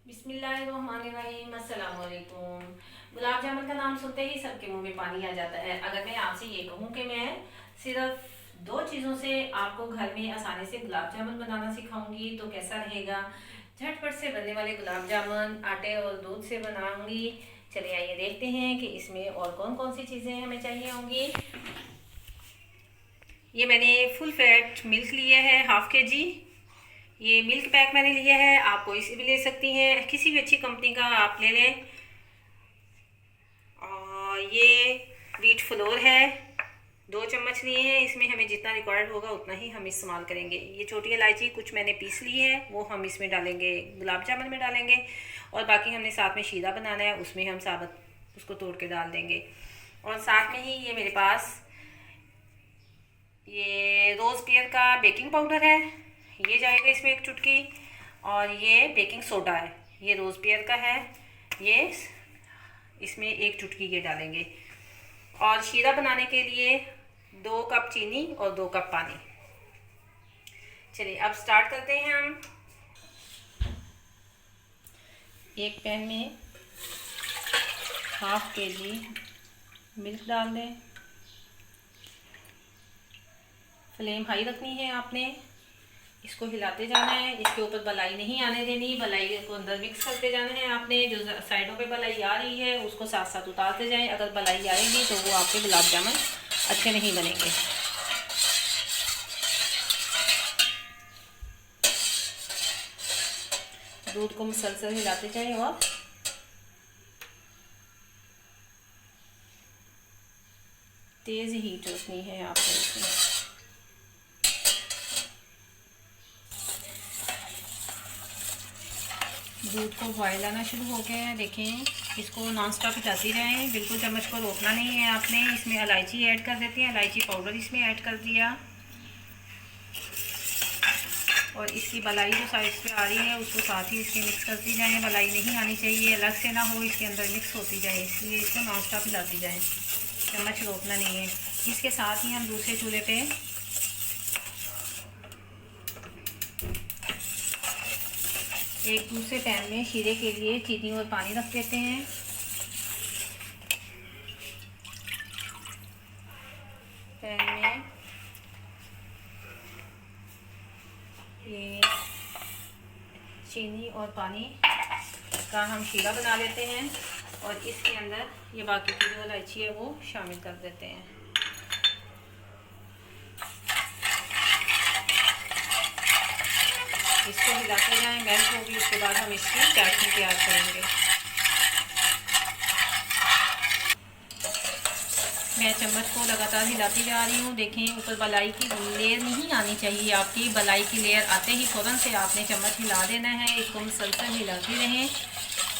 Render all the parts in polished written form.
बिस्मिल्लाहिर्रहमानिर्रहीम, अस्सलाम वालेकुम। गुलाब जामुन का नाम सुनते ही सबके मुंह में पानी आ जाता है। अगर मैं आपसे ये कहूँ कि मैं सिर्फ दो चीज़ों से आपको घर में आसानी से गुलाब जामुन बनाना सिखाऊंगी तो कैसा रहेगा। झटपट से बनने वाले गुलाब जामुन आटे और दूध से बनाऊंगी। चलिए आइए देखते हैं कि इसमें और कौन कौन सी चीज़ें हमें चाहिए होंगी। ये मैंने फुल फैट मिल्क लिया है, हाफ के जी। ये मिल्क पैक मैंने लिया है, आप कोई से भी ले सकती हैं, किसी भी अच्छी कंपनी का आप ले लें। और ये व्हीट फ्लोर है, 2 चम्मच लिए हैं। इसमें हमें जितना रिक्वायर्ड होगा उतना ही हम इस्तेमाल करेंगे। ये छोटी इलायची कुछ मैंने पीस ली है, वो हम इसमें डालेंगे, गुलाब जामुन में डालेंगे। और बाकी हमने साथ में शीरा बनाना है, उसमें हम साबुत उसको तोड़ के डाल देंगे। और साथ में ही ये मेरे पास ये रोज़ पेयर का बेकिंग पाउडर है, ये जाएगा इसमें 1 चुटकी। और ये बेकिंग सोडा है, ये रोज़ पेयर का है, ये इसमें 1 चुटकी ये डालेंगे। और शीरा बनाने के लिए 2 कप चीनी और 2 कप पानी। चलिए अब स्टार्ट करते हैं हम। एक पैन में हाफ के जी मिल्क डाल दें। फ्लेम हाई रखनी है आपने, इसको हिलाते जाना है, इसके ऊपर बलाई नहीं आने देनी। बलाई को अंदर मिक्स करते जाना है आपने। जो साइडों पे बलाई आ रही है उसको साथ साथ उतारते जाएं। अगर बलाई आएगी तो वो आपके गुलाब जामुन अच्छे नहीं बनेंगे। दूध को मुसलसल हिलाते जाएं और तेज़ हीट रखनी है आपको इसमें। दूध को बॉयल आना शुरू हो गया है, देखें। इसको नॉन स्टॉप हिलाती रहें, बिल्कुल चम्मच को रोकना नहीं है आपने। इसमें इलायची ऐड कर देते हैं, इलायची पाउडर इसमें ऐड कर दिया। और इसकी बलाई जो साइड से आ रही है उसको साथ ही इसके मिक्स करती जाएं। बलाई नहीं आनी चाहिए, अलग से ना हो, इसके अंदर मिक्स होती जाए, इसलिए इसको नॉन स्टॉप हिलाती जाएँ, चम्मच रोकना नहीं है। इसके साथ ही हम दूसरे चूल्हे पे एक दूसरे पैन में शीरे के लिए चीनी और पानी रख देते हैं। पैन में ये चीनी और पानी का हम शीरा बना लेते हैं और इसके अंदर ये बाकी की जो इलायची है वो शामिल कर देते हैं। इसको हिलाते जाएं, मेल्ट होगी, उसके बाद हम इसकी चाशनी तैयार करेंगे। मैं चम्मच को लगातार हिलाती जा रही हूँ। देखें ऊपर बलाई की लेयर नहीं आनी चाहिए आपकी। बलाई की लेयर आते ही फ़ौरन से आपने चम्मच हिला देना है, इसको मुसलसल हिलाती रहें।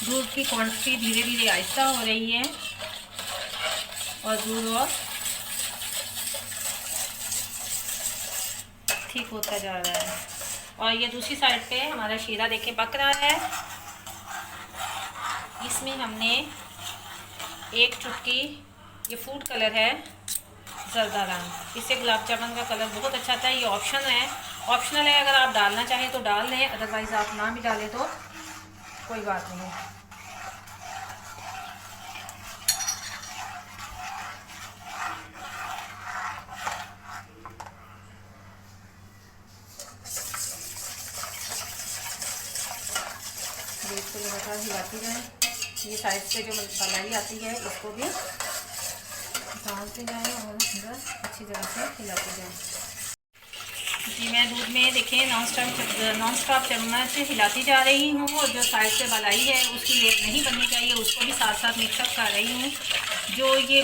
दूध की क्वांटिटी धीरे धीरे आहिस्ता हो रही है और दूध और ठीक होता जा रहा है। और ये दूसरी साइड पे हमारा शीरा देखें पक रहा है। इसमें हमने 1 चुटकी ये फूड कलर है, जर्दा रंग, इससे गुलाब जामुन का कलर बहुत अच्छा आता है। ये ऑप्शनल है, अगर आप डालना चाहें तो डाल लें, अदरवाइज़ आप ना भी डालें तो कोई बात नहीं। दूध को लगातार हिलाती जाएँ। ये साइड से जो मलाई आती है इसको भी डालते जाएँ और अंदर अच्छी तरह से हिलाते जाएँ। जी मैं दूध में देखें नॉन स्टॉप चम्मच हिलाती जा रही हूँ और जो साइड से मलाई है उसकी लेयर नहीं बननी चाहिए, उसको भी साथ साथ मिक्सअप कर रही हूँ। जो ये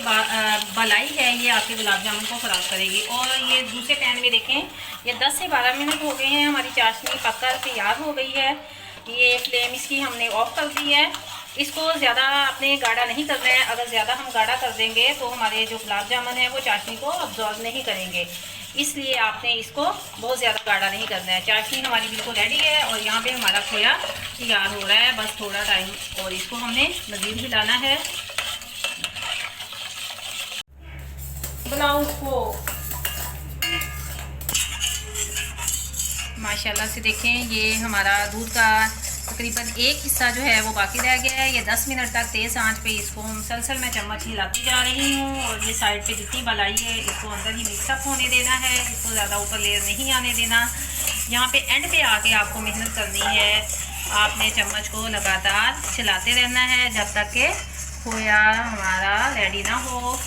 बलाई है ये आपके गुलाब जामुन को ख़राब करेगी। और ये दूसरे पैन में देखें, ये 10 से 12 मिनट हो गए हैं, हमारी चाशनी पककर तैयार हो गई है। ये फ्लेम इसकी हमने ऑफ कर दी है। इसको ज़्यादा आपने गाढ़ा नहीं करना है, अगर ज़्यादा हम गाढ़ा कर देंगे तो हमारे जो गुलाब जामुन है वो चाशनी को अब्जॉर्ब नहीं करेंगे, इसलिए आपने इसको बहुत ज़्यादा गाढ़ा नहीं करना है। चाशनी हमारी बिल्कुल रेडी है और यहाँ पे हमारा खोया तैयार हो रहा है, बस थोड़ा टाइम और इसको हमने मज़ीद हिलाना है। बनाओ उसको, माशाल्लाह से देखें ये हमारा दूध का तकरीबन एक हिस्सा जो है वो बाकी रह गया है। ये 10 मिनट तक तेज़ आंच पे इसको मुसलसल मैं चम्मच हिलाती जा रही हूँ। और ये साइड पे जितनी मलाई है इसको अंदर ही मिक्सअप होने देना है, इसको ज़्यादा ऊपर लेयर नहीं आने देना। यहाँ पे एंड पे आके आपको मेहनत करनी है, आपने चम्मच को लगातार चलाते रहना है जब तक कि खोया हमारा रेडी ना हो।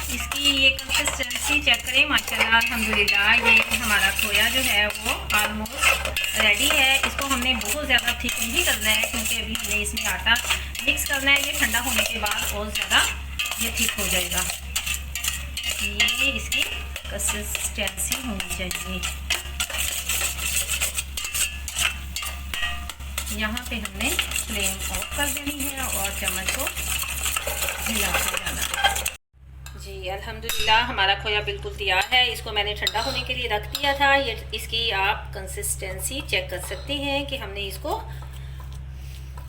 इसकी ये कंसिस्टेंसी चेक करें, माशाल्लाह अल्हम्दुलिल्लाह ये हमारा खोया जो है वो ऑलमोस्ट रेडी है। इसको हमने बहुत ज़्यादा थिक नहीं करना है क्योंकि अभी हमने इसमें आटा मिक्स करना है। ये ठंडा होने के बाद और ज़्यादा ये थिक हो जाएगा। ये इसकी कंसिस्टेंसी होनी चाहिए। यहाँ पे हमने फ्लेम ऑफ कर देनी है और चम्मच को हिलाते जाना है। जी अल्हम्दुलिल्लाह हमारा खोया बिल्कुल तैयार है। इसको मैंने ठंडा होने के लिए रख दिया था। ये इसकी आप कंसिस्टेंसी चेक कर सकते हैं कि हमने इसको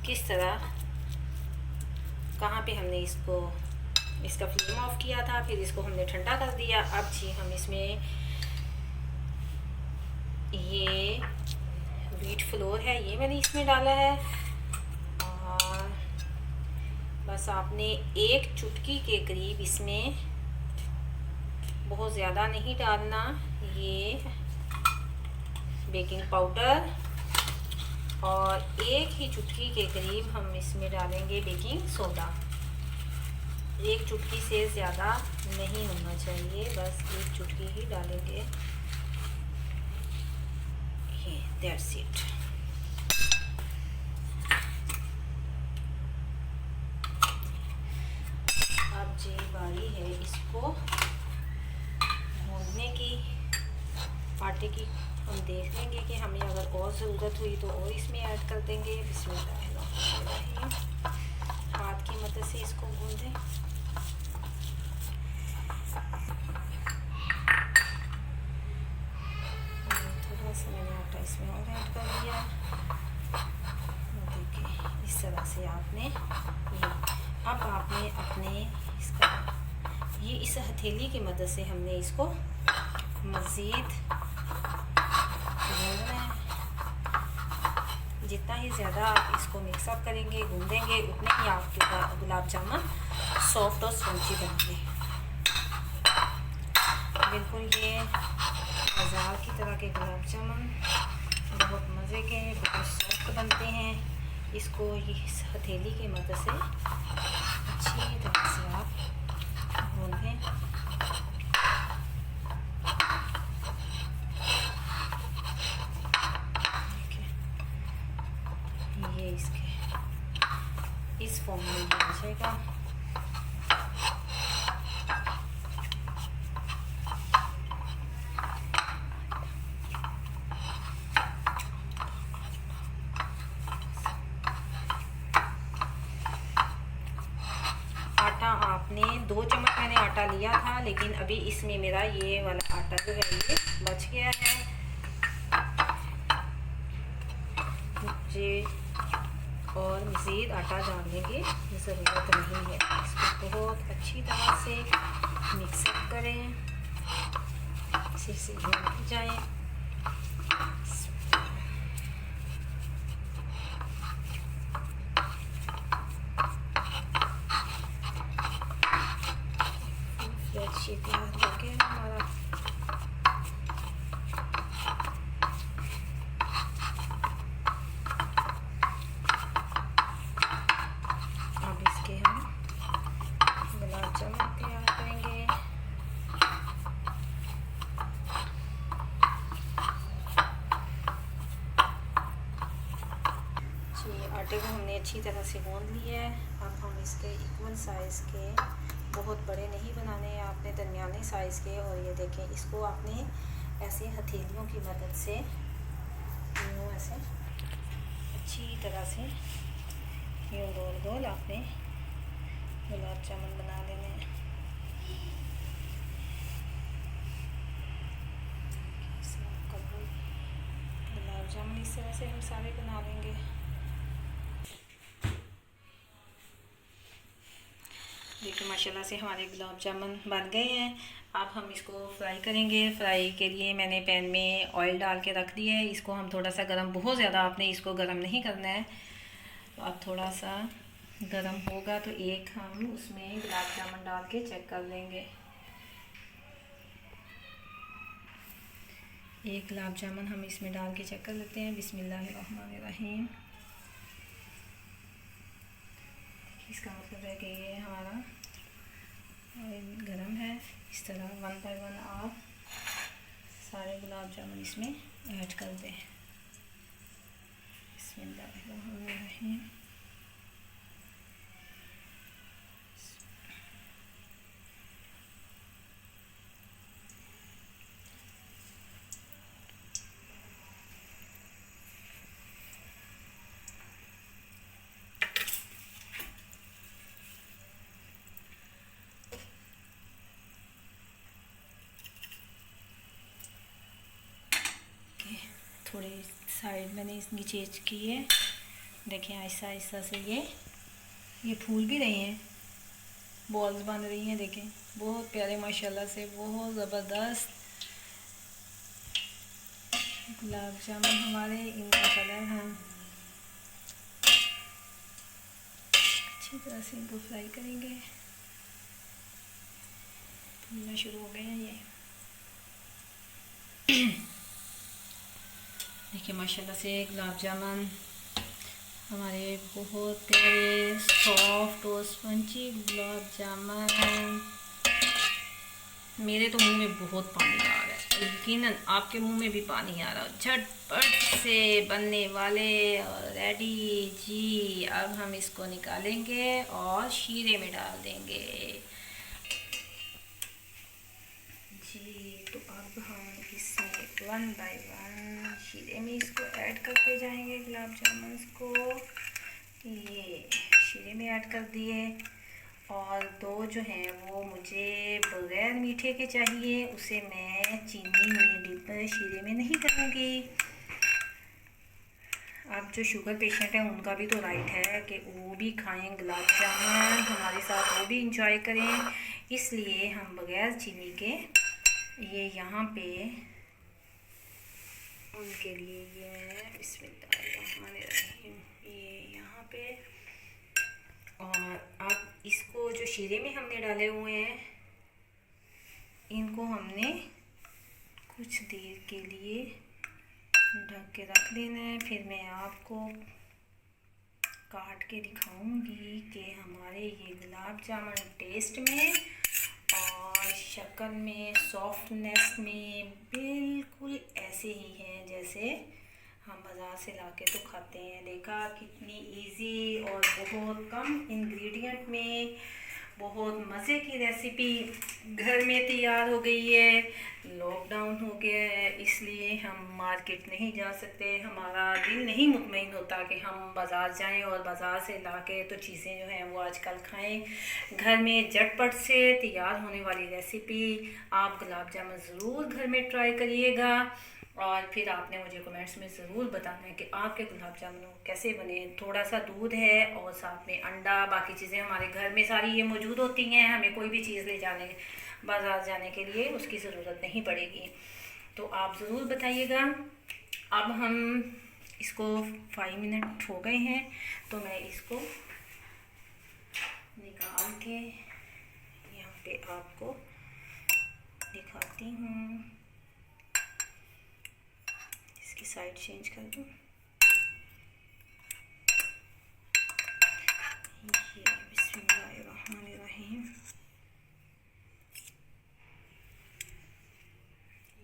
किस तरह, कहाँ पे हमने इसका फ्लेम ऑफ किया था, फिर इसको हमने ठंडा कर दिया। अब जी हम इसमें ये व्हीट फ्लोर है, ये मैंने इसमें डाला है। और बस आपने एक चुटकी के करीब इसमें, बहुत ज़्यादा नहीं डालना, ये बेकिंग पाउडर और एक ही चुटकी के करीब हम इसमें डालेंगे बेकिंग सोडा। एक चुटकी से ज़्यादा नहीं होना चाहिए, बस एक चुटकी ही डालेंगे। ये दैट्स इट। अब जी बारी है इसको भूनने की, आटे की। हम देख लेंगे कि हमें अगर और ज़रूरत हुई तो और इसमें ऐड कर देंगे। बिस्मिल्लाह, हाथ की मदद से इसको भून दें। थोड़ा सा मैंने आटा इसमें और ऐड कर दिया। देखिए इस तरह से आपने ये, अब आपने अपने इसका ये इस हथेली की मदद से हमने इसको मज़ीद भूनना है। जितना ही ज़्यादा आप इसको मिक्सअप करेंगे, गूंदेंगे, उतने ही आपके गुलाब जामुन सॉफ्ट और स्पंजी बनेंगे। बिल्कुल ये बाज़ार की तरह के गुलाब जामुन बहुत मज़े के, बहुत सॉफ्ट बनते हैं। इसको इस हथेली की मदद से अच्छी तरह से आप भूनें। ये इसके इस फॉर्म में बन जाएगा। आटा आपने 2 चम्मच मैंने आटा लिया था, लेकिन अभी इसमें मेरा ये वाला आटा जो है ये बच गया है। मुझे और मज़ीद आटा डालने की ज़रूरत नहीं है। इसको बहुत अच्छी तरह से मिक्सअप करें, इसी से भूनते जाएं। ये तैयार हो गया हमारा। अब इसके हम गुलाब जामुन तैयार करेंगे। जी आटे को हमने अच्छी तरह से गूंद लिया है। अब हम इसके इक्वल साइज़ के, बहुत बड़े नहीं बनाने हैं आपने, दरमियाने साइज़ के। और ये देखें, इसको आपने ऐसे हथेलियों की मदद से यूँ ऐसे अच्छी तरह से यूँ गोल गोल आपने गुलाब जामुन बना लेने हैं। गुलाब जामुन इस तरह से हम सारे बना लेंगे। देखिए माशाल्लाह से हमारे गुलाब जामुन बन गए हैं। अब हम इसको फ्राई करेंगे। फ्राई के लिए मैंने पैन में ऑयल डाल के रख दिया है। इसको हम थोड़ा सा गरम, बहुत ज़्यादा आपने इसको गरम नहीं करना है। तो अब थोड़ा सा गरम होगा तो एक हम उसमें गुलाब जामुन डाल के चेक कर लेंगे। एक गुलाब जामुन हम इसमें डाल के चेक कर लेते हैं। बिस्मिल्लाहिर्रहमानिर्रहीम। इसका मतलब है कि ये हमारा ऑयल गरम है। इस तरह 1 बाय 1 आप सारे गुलाब जामुन इसमें ऐड कर दें। बिस्मिल्लाहिर्रहमानिर्रहीम। थोड़े साइड मैंने इसकी चेंज की है। देखिए आहिस्ता आहिस्ता से ये फूल भी रही हैं, बॉल्स बन रही हैं। देखें बहुत प्यारे माशाल्लाह से, बहुत ज़बरदस्त गुलाब जामुन हमारे। इनका कलर हम अच्छी तरह से इनको फ्राई करेंगे। फूलना शुरू हो गए हैं ये। देखिए माशाल्लाह से गुलाब जामुन हमारे बहुत प्यारे सॉफ्ट और स्पंजी गुलाब जामुन। मेरे तो मुंह में बहुत पानी आ रहा है, यकीनन आपके मुंह में भी पानी आ रहा है। झटपट से बनने वाले और रेडी जी। अब हम इसको निकालेंगे और शीरे में डाल देंगे जी। तो अब हम इसमें 1 बाय 1 शीरे में इसको ऐड करते जाएंगे। गुलाब जामुन को ये शीरे में ऐड कर दिए। और 2 जो हैं वो मुझे बगैर मीठे के चाहिए, उसे मैं चीनी में डिप शीरे में नहीं करूँगी। अब जो शुगर पेशेंट हैं उनका भी तो राइट है कि वो भी खाएं गुलाब जामुन, हमारे साथ वो भी इंजॉय करें। इसलिए हम बगैर चीनी के ये यहाँ पे उनके लिए ये बिस्मिल्लाहिर्रहमानिर्रहीम ये यहाँ पे। और अब इसको जो शीरे में हमने डाले हुए हैं इनको हमने कुछ देर के लिए ढक के रख देना है। फिर मैं आपको काट के दिखाऊंगी कि हमारे ये गुलाब जामुन टेस्ट में और शक्ल में, सॉफ्टनेस में बिल्कुल ऐसे ही हैं जैसे हम बाज़ार से लाके तो खाते हैं। देखा कितनी इजी और बहुत कम इंग्रेडिएंट में बहुत मज़े की रेसिपी घर में तैयार हो गई है। लॉकडाउन हो गया है इसलिए हम मार्केट नहीं जा सकते। हमारा दिल नहीं मुतमईन होता कि हम बाज़ार जाएं और बाज़ार से लाके तो चीज़ें जो हैं वो आजकल खाएं। घर में झटपट से तैयार होने वाली रेसिपी आप गुलाब जामुन ज़रूर घर में ट्राई करिएगा। और फिर आपने मुझे कमेंट्स में ज़रूर बताना है कि आपके गुलाब जामुन कैसे बने। थोड़ा सा दूध है और साथ में अंडा, बाकी चीज़ें हमारे घर में सारी ये मौजूद होती हैं। हमें कोई भी चीज़ ले जाने, बाज़ार जाने के लिए उसकी ज़रूरत नहीं पड़ेगी। तो आप ज़रूर बताइएगा। अब हम इसको 5 मिनट हो गए हैं तो मैं इसको निकाल के यहाँ पे आपको दिखाती हूँ। इसकी साइड चेंज कर दूँ। ये बिस्मिल्लाहिर्रहमानिर्रहीम।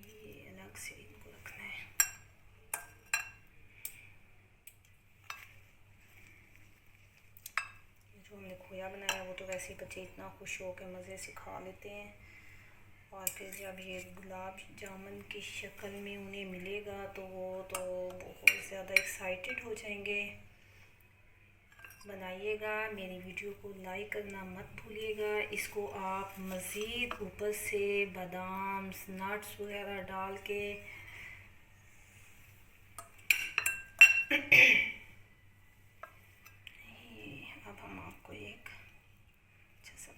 ये अलग से इनको रखना है। जो हमने खोया बनाया वो तो वैसे ही बच्चे इतना खुश हो के मज़े से खा लेते हैं। और फिर जब ये गुलाब जामुन की शक्ल में उन्हें मिलेगा तो वो तो बहुत ज़्यादा एक्साइटेड हो जाएंगे। बनाइएगा, मेरी वीडियो को लाइक करना मत भूलिएगा। इसको आप मज़ीद ऊपर से बादाम, नट्स वगैरह डाल के अब हम आपको एक अच्छा सा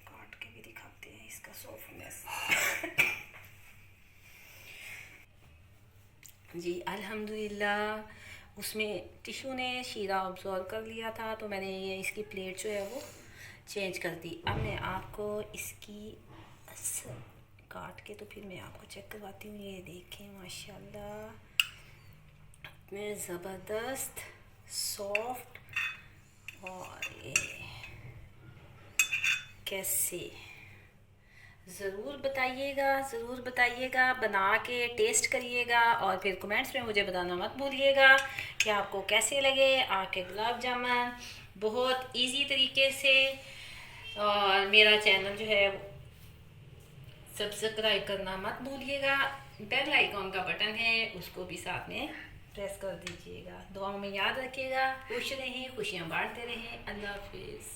जी अल्हम्दुलिल्लाह उसमें टिशू ने शीरा ऑब्जॉर्व कर लिया था, तो मैंने ये इसकी प्लेट जो है वो चेंज कर दी। अब मैं आपको इसकी काट के तो फिर मैं आपको चेक करवाती हूँ। ये देखें माशाल्लाह में ज़बरदस्त सॉफ्ट, और ये कैसे ज़रूर बताइएगा, ज़रूर बताइएगा, बना के टेस्ट करिएगा और फिर कमेंट्स में मुझे बताना मत भूलिएगा कि आपको कैसे लगे आपके गुलाब जामुन बहुत इजी तरीके से। और मेरा चैनल जो है सब्सक्राइब करना मत भूलिएगा, बेल आइकॉन का बटन है उसको भी साथ में प्रेस कर दीजिएगा। दुआओं में याद रखिएगा, खुश रहें, खुशियाँ बांटते रहें। अल्लाह हाफिज़।